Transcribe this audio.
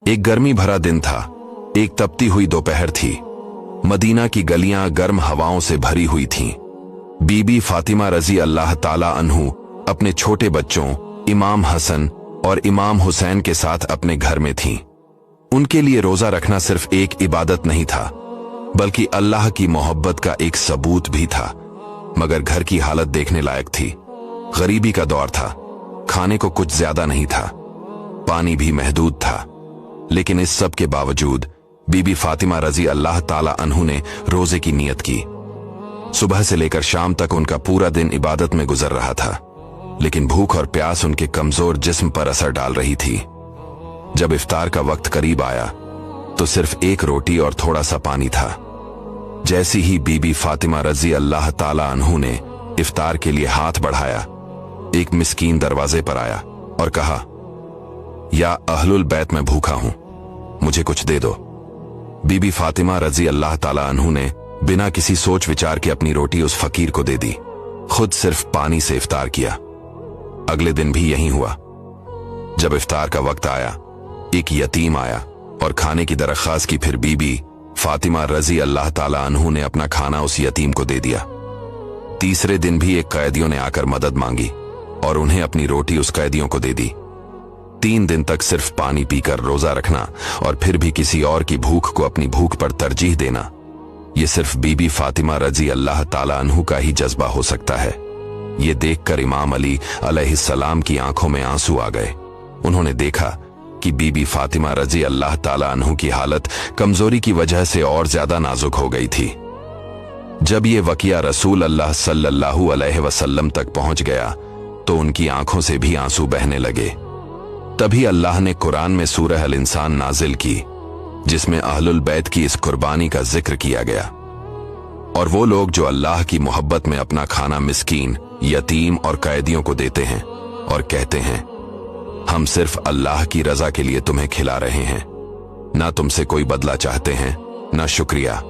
एक गर्मी भरा दिन था। एक तपती हुई दोपहर थी। मदीना की गलियां गर्म हवाओं से भरी हुई थीं। बीबी फातिमा रजी अल्लाह ताला अन्हु अपने छोटे बच्चों इमाम हसन और इमाम हुसैन के साथ अपने घर में थीं। उनके लिए रोजा रखना सिर्फ एक इबादत नहीं था, बल्कि अल्लाह की मोहब्बत का एक सबूत भी था। मगर घर की हालत देखने लायक थी। गरीबी का दौर था। खाने को कुछ ज्यादा नहीं था, पानी भी महदूद था। लेकिन इस सब के बावजूद बीबी फातिमा रजी अल्लाह ताला अन्हु ने रोजे की नियत की। सुबह से लेकर शाम तक उनका पूरा दिन इबादत में गुजर रहा था, लेकिन भूख और प्यास उनके कमजोर जिस्म पर असर डाल रही थी। जब इफ्तार का वक्त करीब आया तो सिर्फ एक रोटी और थोड़ा सा पानी था। जैसी ही बीबी फातिमा रजी अल्लाह ताला अन्हु ने इफ्तार के लिए हाथ बढ़ाया, एक मिस्कीन दरवाजे पर आया और कहा, या अहलुल बैत मैं भूखा हूं, मुझे कुछ दे दो। बीबी फातिमा रजी अल्लाह ताला अन्हु ने बिना किसी सोच विचार के अपनी रोटी उस फकीर को दे दी। खुद सिर्फ पानी से इफ्तार किया। अगले दिन भी यही हुआ। जब इफ्तार का वक्त आया, एक यतीम आया और खाने की दरख्वास्त की। फिर बीबी फातिमा रजी अल्लाह ताला अन्हु ने अपना खाना उस यतीम को दे दिया। तीसरे दिन भी एक कैदियों ने आकर मदद मांगी और उन्हें अपनी रोटी उस कैदियों को दे दी। 3 दिन तक सिर्फ पानी पीकर रोजा रखना और फिर भी किसी और की भूख को अपनी भूख पर तरजीह देना, यह सिर्फ बीबी फातिमा रजी अल्लाह ताला अन्हु का ही जज्बा हो सकता है। ये देखकर इमाम अली अलैहिस्सलाम की आंखों में आंसू आ गए। उन्होंने देखा कि बीबी फातिमा रजी अल्लाह ताला अन्हु की हालत कमजोरी की वजह से और ज्यादा नाजुक हो गई थी। जब ये वकिया रसूल अल्लाह सल्लल्लाहु अलैहि वसल्लम तक पहुंच गया तो उनकी आंखों से भी आंसू बहने लगे। तभी अल्लाह ने कुरान में सूरह अल इंसान नाजिल की, जिसमें अहलुल बैत की इस कुर्बानी का जिक्र किया गया। और वो लोग जो अल्लाह की मोहब्बत में अपना खाना मिस्कीन, यतीम और कैदियों को देते हैं और कहते हैं, हम सिर्फ अल्लाह की रजा के लिए तुम्हें खिला रहे हैं, ना तुमसे कोई बदला चाहते हैं, ना शुक्रिया।